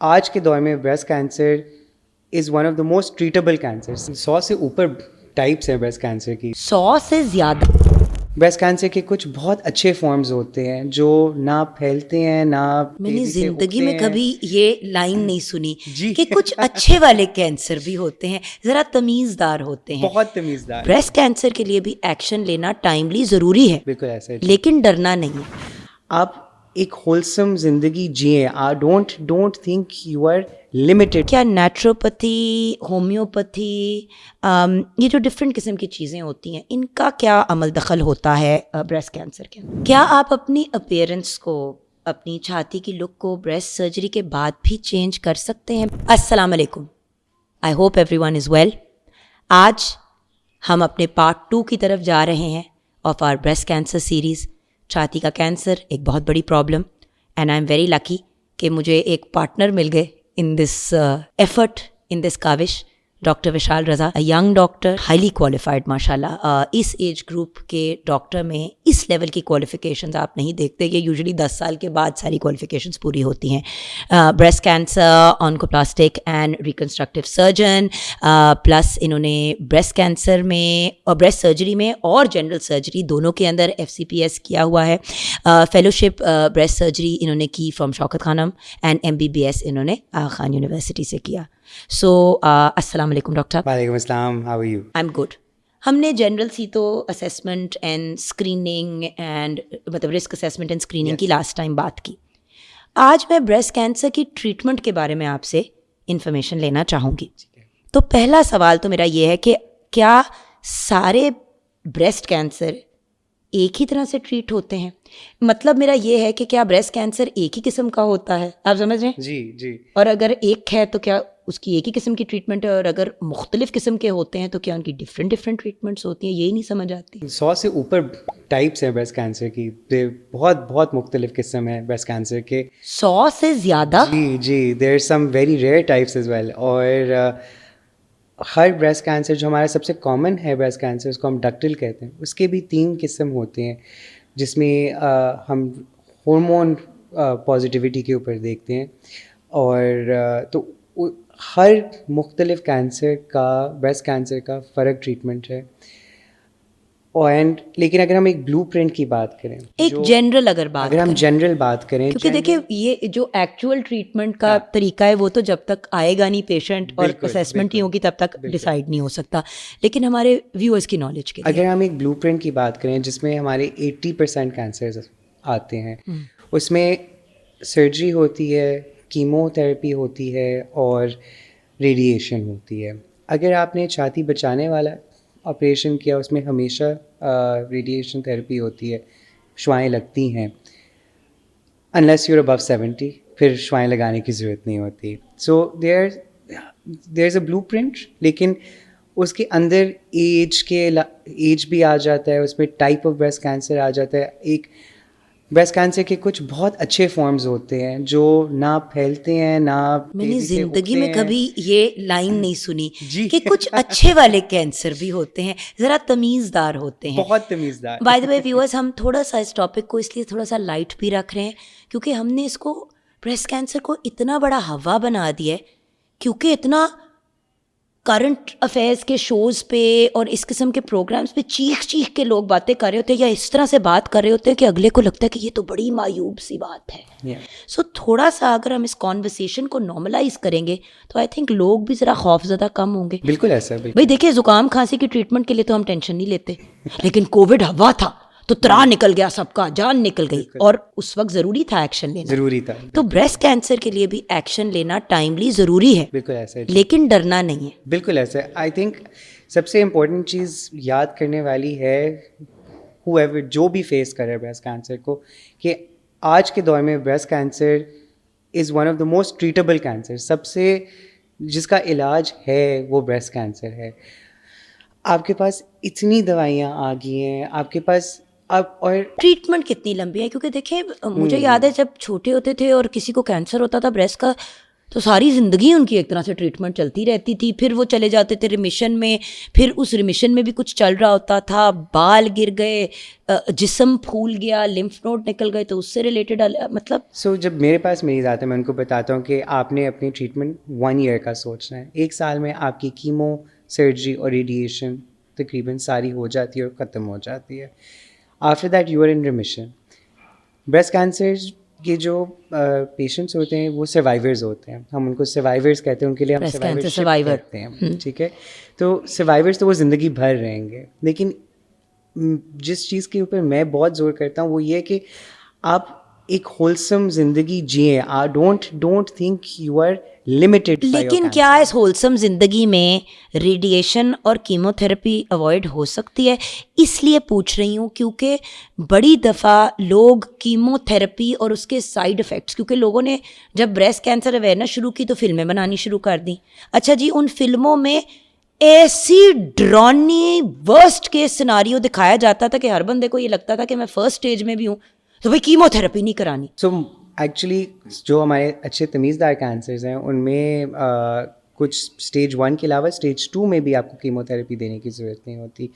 آج کے دور میں breast cancer is one of the most treatable cancer. 100 سے اوپر ٹائپس ہیں بریسٹ کینسر کی. 100 سے زیادہ. بریسٹ کینسر کے کچھ بہت اچھے فارمز ہوتے ہیں جو نہ پھیلتے ہیں نہ میں نے زندگی میں کبھی یہ لائن نہیں سنی جی کہ کچھ اچھے والے کینسر بھی ہوتے ہیں، ذرا تمیزدار ہوتے ہیں. بہت تمیزدار. بریسٹ کینسر کے لیے بھی ایکشن لینا ٹائملی ضروری ہے، بالکل ایسا ہے. لیکن ڈرنا نہیں. آپ ایک ہولسم زندگی جئیں. Don't think you are limited. کیا نیچروپیتھی، ہومیوپیتھی، یہ جو ڈفرینٹ قسم کی چیزیں ہوتی ہیں، ان کا کیا عمل دخل ہوتا ہے بریسٹ کینسر کے؟ کیا آپ اپنی اپیئرنس کو، اپنی چھاتی کی لک کو بریسٹ سرجری کے بعد بھی چینج کر سکتے ہیں؟ السلام علیکم، I hope everyone is well. آج ہم اپنے پارٹ 2 کی طرف جا رہے ہیں of our breast cancer series. چھاتی کا کینسر ایک بہت بڑی problem, and I am very lucky کہ مجھے ایک پارٹنر مل گئے in this effort, in this کاوش. Doctor Vishal Raza, young doctor, highly qualified ماشاء اللہ. اس ایج گروپ کے ڈاکٹر میں اس لیول کی کوالیفیکیشنز آپ نہیں دیکھتے. یہ یوزلی 10 سال کے بعد ساری کوالیفیکیشنز پوری ہوتی ہیں. Breast cancer oncoplastic and reconstructive surgeon, plus انہوں نے بریسٹ کینسر میں اور بریسٹ سرجری میں اور جنرل سرجری دونوں کے اندر FCPS کیا ہوا ہے. فیلوشپ بریسٹ سرجری انہوں نے کی from Shaukat Khanum, and MBBS انہوں نے آغا خان یونیورسٹی سے کیا. سو السلام علیکم ڈاکٹر. وعلیکم السلام. How are you? I am good. ہم نے جنرل سی تو اسیسمنٹ اینڈ اسکریننگ اینڈ مطلب رسک اسیسمنٹ اینڈ اسکریننگ کی لاسٹ ٹائم بات کی. آج میں بریسٹ کینسر کی ٹریٹمنٹ کے بارے میں آپ سے انفارمیشن لینا چاہوں گی. تو پہلا سوال تو میرا یہ ہے کہ کیا سارے بریسٹ کینسر ایک ہی طرح سے ٹریٹ ہوتے ہیں؟ مطلب میرا یہ ہے کہ کیا بریسٹ کینسر ایک ہی قسم کا ہوتا ہے؟ آپ سمجھ رہے ہیں؟ جی جی. اور اگر ایک ہے تو کیا اس کی ایک ہی قسم کی ٹریٹمنٹ ہے، اور اگر مختلف قسم کے ہوتے ہیں تو کیا ان کی ڈفرینٹ ٹریٹمنٹس ہوتی ہیں؟ یہی نہیں سمجھ آتی. 100 سے اوپر ٹائپس ہیں بریسٹ کینسر کی. بہت مختلف قسم ہیں بریسٹ کینسر کے. 100 سے زیادہ؟ جی. There are some very rare types as well. اور ہر بریسٹ کینسر جو ہمارا سب سے کامن ہے بریسٹ کینسر، اس کو ہم ڈکٹل کہتے ہیں، اس کے بھی 3 قسم ہوتے ہیں جس میں ہم ہارمون پازیٹیوٹی کے اوپر دیکھتے ہیں. اور تو ہر مختلف کینسر کا، بریسٹ کینسر کا فرق ٹریٹمنٹ ہے. اینڈ لیکن اگر ہم ایک بلو پرنٹ کی بات کریں، ایک جنرل اگر ہم جنرل بات کریں، کیونکہ دیکھیں یہ جو ایکچوئل ٹریٹمنٹ کا طریقہ ہے وہ تو جب تک آئے گا نہیں پیشنٹ اور اسیسمنٹ نہیں ہوگی تب تک ڈیسائیڈ نہیں ہو سکتا. لیکن ہمارے ویورز کی نالج کے اگر ہم ایک بلو پرنٹ کی بات کریں جس میں ہمارے 80% کینسر آتے ہیں، اس میں سرجری ہوتی ہے، کیمو تھراپی ہوتی ہے اور ریڈیشن ہوتی ہے. اگر آپ نے چھاتی بچانے والا آپریشن کیا، اس میں ہمیشہ ریڈیشن تھراپی ہوتی ہے، شعاعیں لگتی ہیں. انلیس یو ار ابو 70 پھر شعاعیں لگانے کی ضرورت نہیں ہوتی. سو دیر از اے بلو پرنٹ، لیکن اس کے اندر ایج بھی آ جاتا ہے، اس میں ٹائپ آف بریسٹ کینسر آ جاتا ہے. ایک بریسٹ کینسر کے کچھ بہت اچھے فارمز ہوتے ہیں جو نہ پھیلتے ہیں نہ. میں نے زندگی میں کبھی یہ لائن نہیں سنی کہ کچھ اچھے والے کینسر بھی ہوتے ہیں، ذرا تمیزدار ہوتے ہیں. بہت تمیزدار. بائی دا وے ویورز، ہم تھوڑا سا اس ٹاپک کو اس لیے تھوڑا سا لائٹ بھی رکھ رہے ہیں کیونکہ ہم نے اس کو بریسٹ کینسر کو اتنا بڑا ہوا بنا دیا ہے، کیونکہ اتنا کرنٹ افیئرس کے شوز پہ اور اس قسم کے پروگرامز پہ چیخ کے لوگ باتیں کر رہے ہوتے ہیں یا اس طرح سے بات کر رہے ہوتے ہیں کہ اگلے کو لگتا ہے کہ یہ تو بڑی معیوب سی بات ہے. سو تھوڑا سا اگر ہم اس کانورسیشن کو نارملائز کریں گے تو آئی تھنک لوگ بھی ذرا خوف زدہ کم ہوں گے. بالکل ایسا. بھائی دیکھیں، زکام کھانسی کی ٹریٹمنٹ کے لیے تو ہم ٹینشن نہیں لیتے، لیکن کووڈ ہوا تھا تو ترا نکل گیا، سب کا جان نکل گئی، اور اس وقت ضروری تھا ایکشن لینا. ضروری تھا. تو بریسٹ کینسر کے لیے بھی ایکشن لینا ٹائملی ضروری ہے. بالکل ایسا. لیکن ڈرنا نہیں ہے. بالکل ایسا. آئی تھنک سب سے امپورٹنٹ چیز یاد کرنے والی ہے whoever جو بھی فیس کرے بریسٹ کینسر کو، کہ آج کے دور میں breast cancer is one of the most treatable cancer. سب سے جس کا علاج ہے وہ بریسٹ کینسر ہے. آپ کے پاس اتنی دوائیاں آ گئی ہیں، آپ کے پاس اب، اور ٹریٹمنٹ کتنی لمبی ہے. کیونکہ دیکھیں، مجھے یاد ہے جب چھوٹے ہوتے تھے اور کسی کو کینسر ہوتا تھا بریسٹ کا، تو ساری زندگی ان کی ایک طرح سے ٹریٹمنٹ چلتی رہتی تھی. پھر وہ چلے جاتے تھے ریمیشن میں, پھر اس ریمیشن میں بھی کچھ چل رہا ہوتا تھا, بال گر گئے, جسم پھول گیا, لمف نوڈ نکل گئے, تو اس سے ریلیٹڈ مطلب. جب میرے پاس مریض آتے ہیں میں ان کو بتاتا ہوں کہ آپ نے اپنی ٹریٹمنٹ 1 ایئر کا سوچنا ہے. 1 سال میں آپ کی کیمو, سرجری اور ریڈیشن تقریباً ساری ہو جاتی ہے اور ختم ہو جاتی ہے. After that you are in remission. Breast cancer کے جو پیشنٹس ہوتے ہیں وہ سروائیورز ہوتے ہیں, ہم ان کو سروائیورز کہتے ہیں, ان کے لیے ہم سروائیور کہتے ہیں, ٹھیک ہے. تو سروائیورز تو وہ زندگی بھر رہیں گے, لیکن جس چیز کے اوپر میں بہت زور کرتا ہوں وہ یہ کہ آپ ایک ہولسم زندگی جئیں. Don't think you are limited. لیکن کیا اس ہولسم زندگی میں ریڈیشن اور کیمو تھراپی اوائڈ ہو سکتی ہے؟ اس لیے پوچھ رہی ہوں کیونکہ بڑی دفعہ لوگ کیمو تھراپی اور اس کے سائیڈ افیکٹس, کیونکہ لوگوں نے جب بریسٹ کینسر اویئرنیس شروع کی تو فلمیں بنانی شروع کر دیں. اچھا جی, ان فلموں میں ایسی ڈرانی ورسٹ کیس سیناریو دکھایا جاتا تھا کہ ہر بندے کو یہ لگتا تھا کہ میں فرسٹ اسٹیج میں بھی ہوں تو بھائی کیمو تھراپی نہیں کرانی. سو ایکچولی جو ہمارے اچھے تمیزدار کینسرز ہیں ان میں کچھ اسٹیج 1 کے علاوہ اسٹیج 2 میں بھی آپ کو کیمو تھراپی دینے کی ضرورت نہیں ہوتی.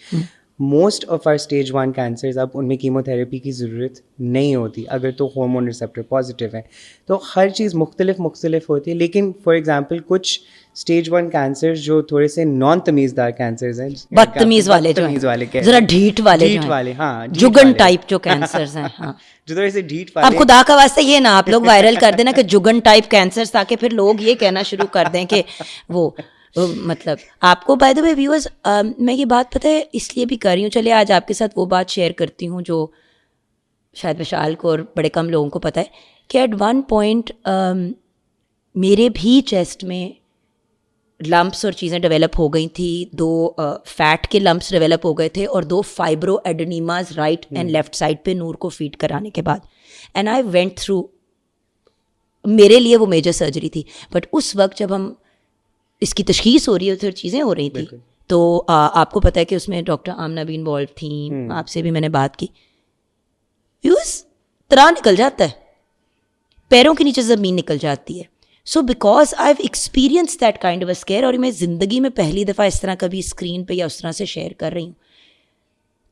Most of our stage 1 cancers اب ان میں کیمو تھراپی کی ضرورت نہیں ہوتی اگر تو ہارمون ریسیپٹر پازیٹیو ہیں. تو ہر چیز مختلف ہوتی ہے. لیکن فار ایگزامپل کچھ اسٹیج 1 کینسر جو تھوڑے سے نان تمیزدار کینسرز ہیں, بدتمیز والے ذرا ڈھیٹ والے, ہاں جگن ٹائپ جو کینسرز ہیں, ہاں جو تھوڑے سے ڈھیٹ والے. اب خدا کا واسطے یہ نا آپ لوگ وائرل کر دینا کہ جگن ٹائپ کینسرز, تاکہ پھر لوگ یہ کہنا شروع کر دیں کہ وہ مطلب آپ کو. بائی دا وے ویورز, میں یہ بات پتہ ہے اس لیے بھی کر رہی ہوں, چلے آج آپ کے ساتھ وہ بات شیئر کرتی ہوں جو شاید وشال کو اور بڑے کم لوگوں کو پتہ ہے کہ ایٹ ون پوائنٹ میرے بھی چیسٹ میں لمپس اور چیزیں ڈیولپ ہو گئی تھیں. 2 فیٹ کے لمپس ڈیولپ ہو گئے تھے اور 2 fibroadenomas right and left side پہ نور کو فیڈ کرانے کے بعد. اینڈ آئی وینٹ تھرو, میرے لیے وہ میجر سرجری تھی, بٹ اس وقت جب ہم اس کی تشخیص ہو رہی ہے, چیزیں ہو رہی تھیں, تو آپ کو پتہ ہے کہ اس میں ڈاکٹر آمنہ بھی انوالو تھیں, آپ سے بھی میں نے بات کی. طرح نکل جاتا ہے, پیروں کے نیچے زمین نکل جاتی ہے. So because I have experience that kind of a scare, اور میں زندگی میں پہلی دفعہ اس طرح کبھی اسکرین پہ یا اس طرح سے شیئر کر رہی ہوں,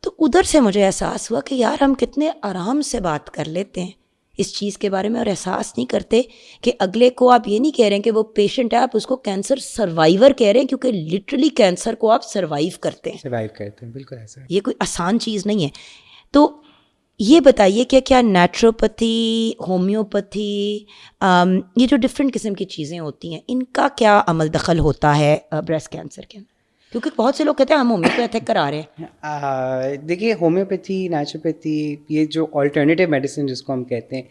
تو ادھر سے مجھے احساس ہوا کہ یار ہم کتنے آرام سے بات کر لیتے ہیں اس چیز کے بارے میں, اور احساس نہیں کرتے کہ اگلے کو آپ یہ نہیں کہہ رہے ہیں کہ وہ پیشنٹ ہے, آپ اس کو کینسر سروائیور کہہ رہے ہیں, کیونکہ لٹرلی کینسر کو آپ سروائیو کرتے ہیں. بالکل ایسا. یہ کوئی آسان چیز نہیں ہے. تو یہ بتائیے کہ کیا نیچروپیتھی, ہومیوپیتھی, یہ جو ڈفرینٹ قسم کی چیزیں ہوتی ہیں, ان کا کیا عمل دخل ہوتا ہے بریسٹ کینسر کے اندر؟ کیونکہ بہت سے لوگ کہتے ہیں ہم ہومیوپیتھک کرا رہے ہیں. دیکھیے, ہومیوپیتھی, نیچروپیتھی, یہ جو آلٹرنیٹیو میڈیسن جس کو ہم کہتے ہیں,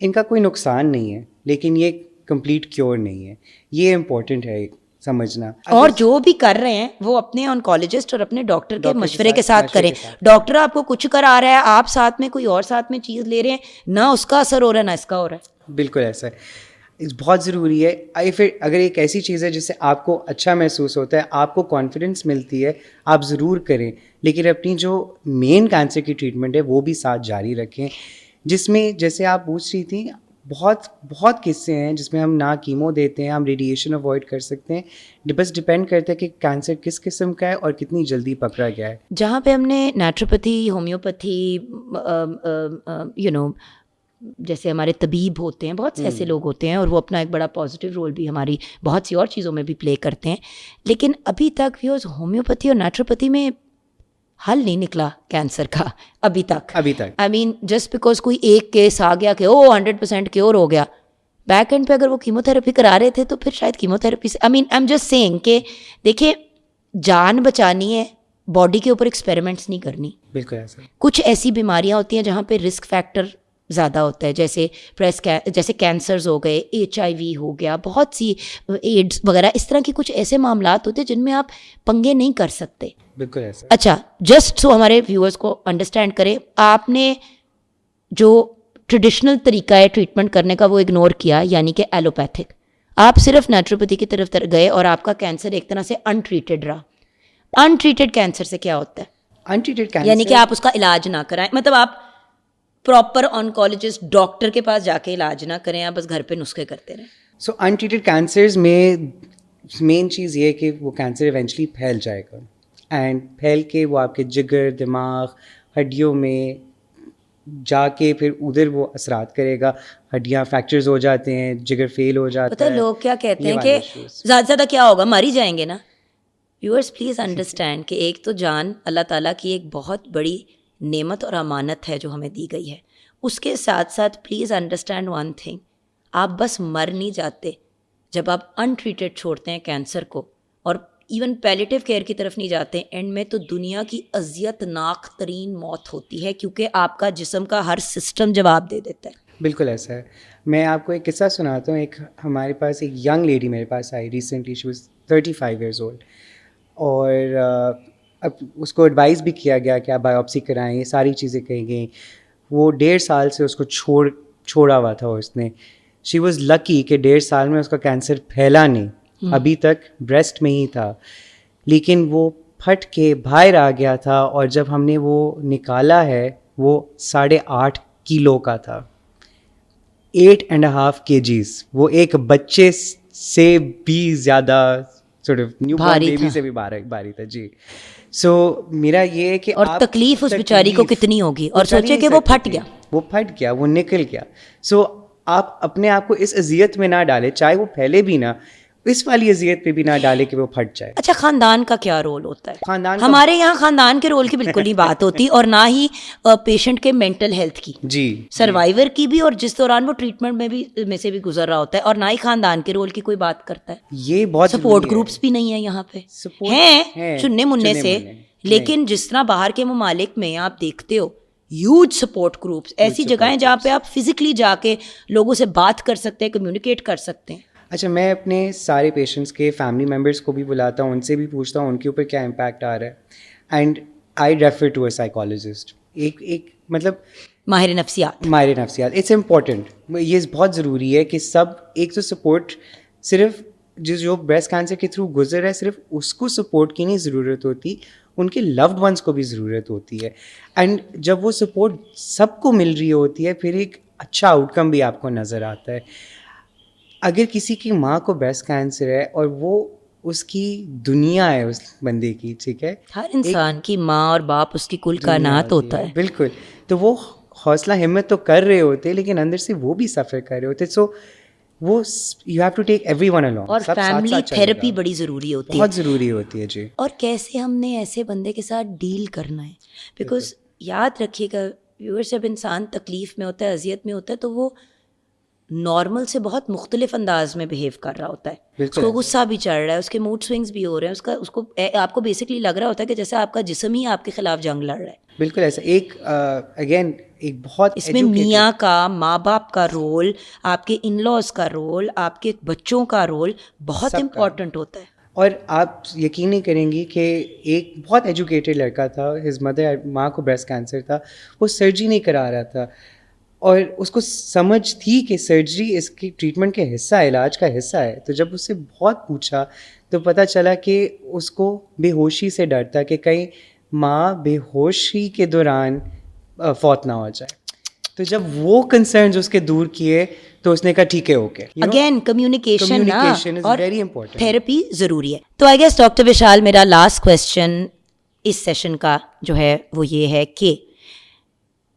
ان کا کوئی نقصان نہیں ہے, لیکن یہ کمپلیٹ کیور نہیں ہے. یہ امپورٹنٹ ہے سمجھنا. اور جو بھی کر رہے ہیں وہ اپنے آنکالوجسٹ اور اپنے ڈاکٹر کے مشورے کے ساتھ کریں. ڈاکٹر آپ کو کچھ کرا رہا ہے, آپ ساتھ میں کوئی اور ساتھ میں چیز لے رہے ہیں, نہ اس کا اثر ہو رہا ہے نہ اس کا ہو رہا ہے. بالکل ایسا ہے. بہت ضروری ہے. پھر اگر ایک ایسی چیز ہے جس سے آپ کو اچھا محسوس ہوتا ہے, آپ کو کانفیڈنس ملتی ہے, آپ ضرور کریں, لیکن اپنی جو مین کینسر کی ٹریٹمنٹ ہے وہ بھی ساتھ جاری رکھیں, جس میں جیسے آپ پوچھ رہی تھیں بہت قصے ہیں جس میں ہم نہ کیمو دیتے ہیں, ہم ریڈیشن اوائڈ کر سکتے ہیں. بس ڈپینڈ کرتا ہے کہ کینسر کس قسم کا ہے اور کتنی جلدی پکڑا گیا ہے. جہاں پہ ہم نے نیچروپیتھی, ہومیوپیتھی, جیسے ہمارے طبیب ہوتے ہیں, بہت سے ایسے لوگ ہوتے ہیں اور وہ اپنا ایک بڑا پازیٹیو رول بھی ہماری بہت سی اور چیزوں میں بھی پلے کرتے ہیں, لیکن ابھی تک ویورز ہومیوپیتھی اور نیچروپیتھی میں حل نہیں نکلا کینسر کا ابھی تک. آئی مین جسٹ بیکاز کوئی ایک کیس آ گیا کہ 100% کیور ہو گیا, بیک اینڈ پہ اگر وہ کیمو تھراپی کرا رہے تھے تو پھر شاید کیمو تھراپی سے, آئی ایم جسٹ سیئنگ کہ دیکھیں جان بچانی ہے, باڈی کے اوپر ایکسپیریمنٹس نہیں کرنی. بالکل ایسا. کچھ ایسی بیماریاں ہوتی ہیں جہاں پہ رسک فیکٹر زیادہ ہوتا ہے, جیسے کینسرز ہو گئے, HIV ہو گیا, بہت سی ایڈز وغیرہ, اس طرح کی کچھ ایسے معاملات ہوتے ہیں جن میں آپ پنگے نہیں کر سکتے. بالکل ایسا. اچھا, جسٹ سو ہمارے ویورز کو انڈرسٹینڈ کریں, آپ نے جو ٹریڈیشنل طریقہ ہے ٹریٹمنٹ کرنے کا وہ اگنور کیا, یعنی کہ ایلوپیتھک, آپ صرف نیچروپیتھی کی طرف گئے اور آپ کا کینسر ایک طرح سے انٹریٹڈ رہا. انٹریٹڈ کینسر سے کیا ہوتا ہے؟ انٹریٹڈ کینسر یعنی کہ آپ اس کا علاج نہ کرائیں, مطلب آپ پراپر آنکالوجسٹ ڈاکٹر کے پاس جا کے علاج نہ کریں, آپ بس گھر پہ نسخے کرتے رہیں. سو انٹریٹڈ کینسرز میں مین چیز یہ ہے کہ وہ کینسر ایونچولی پھیل جائے گا، اینڈ پھیل کے وہ آپ کے جگر، دماغ، ہڈیوں میں جا کے پھر ادھر وہ اثرات کرے گا، ہڈیاں فریکچرز ہو جاتے ہیں، جگر فیل ہو جاتا پتہ ہے. لوگ کیا کہتے یہ ہیں والے کہ issues. زیادہ سے زیادہ کیا ہوگا، مر ہی جائیں گے نا. ویورز پلیز انڈرسٹینڈ کہ ایک تو جان اللہ تعالیٰ کی ایک بہت بڑی نعمت اور امانت ہے جو ہمیں دی گئی ہے. اس کے ساتھ ساتھ پلیز انڈرسٹینڈ ون تھنگ، آپ بس مر نہیں جاتے جب آپ انٹریٹڈ چھوڑتے ہیں کینسر کو اور ایون پیلیٹیو کیئر کی طرف نہیں جاتے. اینڈ میں تو دنیا کی اذیت ناک ترین موت ہوتی ہے، کیونکہ آپ کا جسم کا ہر سسٹم جواب دے دیتا ہے. بالکل ایسا ہے. میں آپ کو ایک قصہ سناتا ہوں. ایک ہمارے پاس ایک ینگ لیڈی میرے پاس آئی recently, she was 35 years old, اور اب اس کو ایڈوائز بھی کیا گیا کہ آپ بایوپسی کرائیں، یہ ساری چیزیں کہی گئیں. وہ 1.5 سال سے اس کو چھوڑا ہوا تھا اس نے. شی واز لکی کہ 1.5 سال میں اس کا کینسر پھیلا نہیں، ابھی تک بریسٹ میں ہی تھا، لیکن وہ پھٹ کے باہر آ گیا تھا. اور جب ہم نے وہ نکالا ہے وہ 8.5 کلو کا تھا، 8.5 kgs. وہ ایک بچے سے بھی زیادہ sort of new born baby سے بھی بھاری تھا. جی. سو میرا یہ ہے کہ اور تکلیف اس بیچاری کو کتنی ہوگی، اور سوچے کہ وہ پھٹ گیا، وہ نکل گیا. سو آپ اپنے آپ کو اس اذیت میں نہ ڈالیں، چاہے وہ پھیلے بھی نہ، اس والی اذیت پہ بھی نہ ڈالے کہ وہ پھٹ جائے. اچھا خاندان کا کیا رول ہوتا ہے؟ خاندان ہمارے یہاں خاندان کے رول کی بالکل نہیں بات ہوتی، اور نہ ہی پیشنٹ کے مینٹل ہیلتھ کی، جی سروائیور کی بھی، اور جس دوران وہ ٹریٹمنٹ میں سے بھی گزر رہا ہوتا ہے، اور نہ ہی خاندان کے رول کی کوئی بات کرتا ہے. یہ بہت سپورٹ گروپس بھی نہیں ہیں یہاں پہ، ہیں چننے مننے سے، لیکن جس طرح باہر کے ممالک میں آپ دیکھتے ہو ہیوج سپورٹ گروپس، ایسی جگہیں جہاں پہ آپ فزیکلی جا کے لوگوں سے بات کر سکتے ہیں، کمیونیکیٹ کر سکتے ہیں. اچھا، میں اپنے سارے پیشنٹس کے فیملی ممبرس کو بھی بلاتا ہوں، ان سے بھی پوچھتا ہوں ان کے اوپر کیا امپیکٹ آ رہا ہے، and I refer to a psychologist, ایک مطلب ماہر نفسیات. It's important. یہ بہت ضروری ہے کہ سب ایک تو سپورٹ، صرف جو بریسٹ کینسر کے تھرو گزر رہا ہے صرف اس کو سپورٹ کی نہیں ضرورت ہوتی، ان کے لوڈ ونس کو بھی ضرورت ہوتی ہے. اینڈ جب وہ سپورٹ سب کو مل رہی ہوتی ہے پھر ایک اچھا آؤٹ کم بھی آپ کو نظر آتا ہے. اگر کسی کی ماں کو بریسٹ کینسر ہے اور وہ اس کی دنیا ہے اس بندے کی، ٹھیک ہے، ہر انسان کی ماں اور باپ اس کی کل کائنات ہوتا ہے. بالکل. تو وہ حوصلہ ہمت تو کر رہے ہوتے لیکن اندر سے وہ بھی سفر کر رہے ہوتے. سو وہ you have to take everyone along. اور فیملی تھیراپی بڑی ضروری ہوتی ہے، بہت ضروری ہوتی ہے. جی. اور کیسے ہم نے ایسے بندے کے ساتھ ڈیل کرنا ہے، بیکاز یاد رکھیے گا ویور، جب انسان تکلیف میں ہوتا ہے، اذیت میں ہوتا ہے، تو وہ نارمل سے بہت مختلف انداز میں بہیو کر رہا ہوتا ہے. اس کو غصہ بھی چڑھ رہا ہے، اس کے موڈ سوئنگس بھی ہو رہے ہیں، اس کو آپ کو بیسکلی لگ رہا ہوتا ہے کہ جیسے آپ کا جسم ہی آپ کے خلاف جنگ لڑ رہا ہے. بالکل ایسا. ایک اگین ایک بہت اس میں میاں کا، ماں باپ کا رول، آپ کے ان لاز کا رول، آپ کے بچوں کا رول بہت امپورٹنٹ ہوتا ہے. اور آپ یقین نہیں کریں گی کہ ایک بہت ایجوکیٹڈ لڑکا تھا، ہز مدر، ماں کو بریسٹ کینسر تھا، وہ سرجری نہیں کرا رہا تھا، اور اس کو سمجھ تھی کہ سرجری اس کی ٹریٹمنٹ کا حصہ ہے، علاج کا حصہ ہے. تو جب اس سے بہت پوچھا تو پتہ چلا کہ اس کو بے ہوشی سے ڈر تھا کہ کہیں ماں بے ہوشی کے دوران فوت نہ ہو جائے. تو جب وہ کنسرنز اس کے دور کیے تو اس نے کہا ٹھیک ہے، okay. Again communication is very important. Therapy ضروری ہے. تو آئی گیس ڈاکٹر وشال، میرا لاسٹ کویسچن اس سیشن کا جو ہے وہ یہ ہے کہ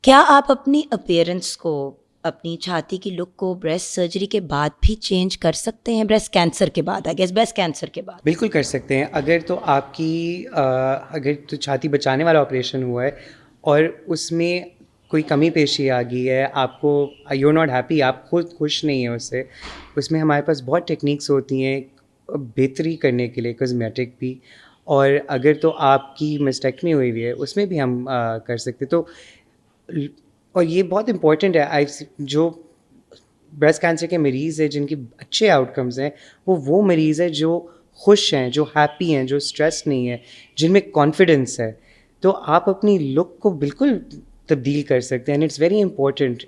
کیا آپ اپنی اپیئرنس کو، اپنی چھاتی کی لک کو بریسٹ سرجری کے بعد بھی چینج کر سکتے ہیں؟ بریسٹ کینسر کے بعد، آئی گیس بریسٹ کینسر کے بعد بالکل کر سکتے ہیں. اگر تو آپ کی اگر تو چھاتی بچانے والا آپریشن ہوا ہے اور اس میں کوئی کمی پیشی آ گئی ہے، آپ کو یو ناٹ ہیپی، آپ خود خوش نہیں ہیں اس سے، اس میں ہمارے پاس بہت ٹیکنیکس ہوتی ہیں بہتری کرنے کے لیے، کازمیٹک بھی. اور اگر تو آپ کی مسٹیکٹمی ہوئی ہے اس میں بھی ہم کر سکتے. تو اور یہ بہت امپورٹنٹ ہے، جو بریسٹ کینسر کے مریض ہیں جن کی اچھے آؤٹ کمز ہیں، وہ مریض ہیں جو خوش ہیں، جو ہیپی ہیں، جو اسٹریس نہیں ہے، جن میں کانفیڈنس ہے. تو آپ اپنی لک کو بالکل تبدیل کر سکتے ہیں. And it's very important.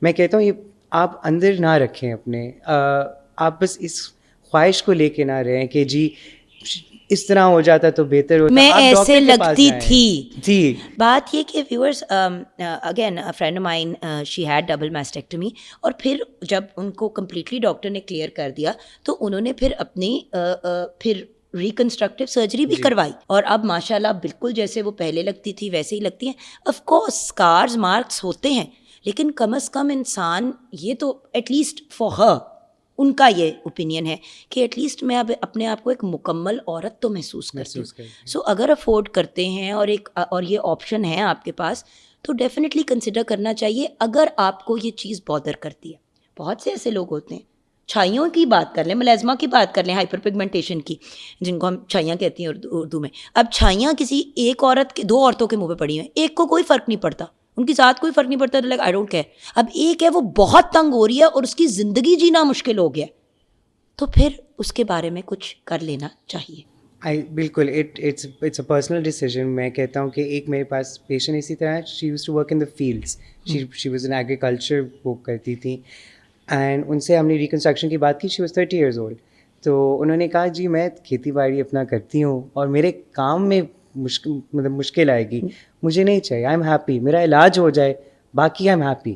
میں کہتا ہوں یہ آپ اندر نہ رکھیں اپنے، آپ بس اس خواہش کو لے کے نہ رہیں کہ جی اس طرح ہو جاتا تو بہتر ہوتا. میں آپ ایسے ڈاکٹر کے پاس لگتی جائیں. تھی. جی بات یہ کہ ویورس again friend mine she had double mastectomy, اور پھر جب ان کو کمپلیٹلی ڈاکٹر نے کلیئر کر دیا تو انہوں نے پھر اپنی پھر ریکنسٹرکٹیو سرجری بھی کروائی, اور اب ماشاء اللہ بالکل جیسے وہ پہلے لگتی تھی ویسے ہی لگتی ہیں. آف کورس اسکارز مارکس ہوتے ہیں, لیکن کم از کم انسان یہ تو ایٹ لیسٹ فار ہر, ان کا یہ اوپینین ہے کہ ایٹ لیسٹ میں اب اپنے آپ کو ایک مکمل عورت تو محسوس کرتی ہوں. سو اگر افورڈ کرتے ہیں اور یہ آپشن ہے آپ کے پاس تو ڈیفینیٹلی کنسیڈر کرنا چاہیے اگر آپ کو یہ چیز بادر کرتی ہے. بہت سے ایسے لوگ ہوتے ہیں, چھائیوں کی بات کر لیں, ملازمہ کی بات کر لیں, ہائپر پگمنٹیشن کی, جن کو ہم چھائیاں کہتی ہیں اردو میں. اب چھائیاں کسی ایک عورت کے, دو عورتوں کے منہ پہ پڑی ہیں, ایک کو کوئی فرق نہیں پڑتا, ان کی ذات کوئی فرق نہیں پڑتا, لائک آئی ڈونٹ کیئر. اب ایک ہے وہ بہت تنگ ہو رہی ہے اور اس کی زندگی جینا مشکل ہو گیا, تو پھر اس کے بارے میں کچھ کر لینا چاہیے. بالکل اٹس اے پرسنل ڈیسیجن. میں کہتا ہوں کہ ایک میرے پاس پیشنٹ اسی طرح, she used to work in the fields, she was in agriculture وہ کرتی تھی, اینڈ ان سے ہم نے ریکنسٹرکشن کی بات کی. She was 30 years old. تو انہوں نے کہا جی میں کھیتی باڑی اپنا کرتی ہوں اور میرے کام میں مشکل آئے گی, مجھے نہیں چاہیے, آئی ایم ہیپی, میرا علاج ہو جائے, باقی I am happy.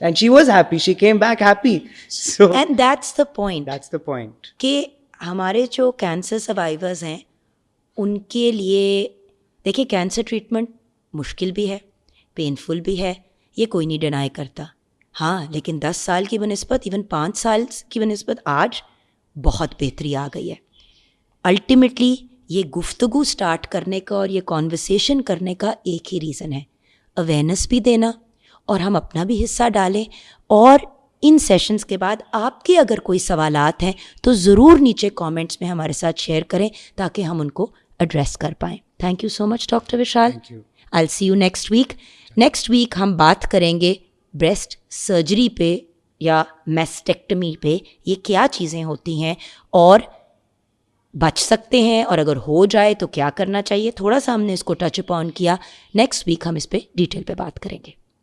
And she was happy, she came back happy. So And that's the point. That's the point. کہ ہمارے جو کینسر سروائیورز ہیں ان کے لیے دیکھیے کینسر ٹریٹمنٹ مشکل بھی ہے, پینفل بھی ہے, یہ کوئی نہیں ڈینائی کرتا. ہاں لیکن 10 سال کی بنسبت, ایون 5 سال کی بنسبت آج بہت بہتری آ گئی ہے. الٹیمیٹلی یہ گفتگو سٹارٹ کرنے کا اور یہ کانورسیشن کرنے کا ایک ہی ریزن ہے, اویئرنیس بھی دینا, اور ہم اپنا بھی حصہ ڈالیں. اور ان سیشنز کے بعد آپ کے اگر کوئی سوالات ہیں تو ضرور نیچے کامنٹس میں ہمارے ساتھ شیئر کریں تاکہ ہم ان کو ایڈریس کر پائیں. Thank you so much doctor Vishal. I see you next week. Next week ہم بات کریں گے بریسٹ سرجری پہ یا میسٹیکٹمی پہ, یہ کیا چیزیں ہوتی ہیں اور بچ سکتے ہیں, اور اگر ہو جائے تو کیا کرنا چاہیے. تھوڑا سا ہم نے اس کو ٹچ اپ آن کیا. نیکسٹ ویک ہم اس پہ ڈیٹیل پہ بات کریں گے.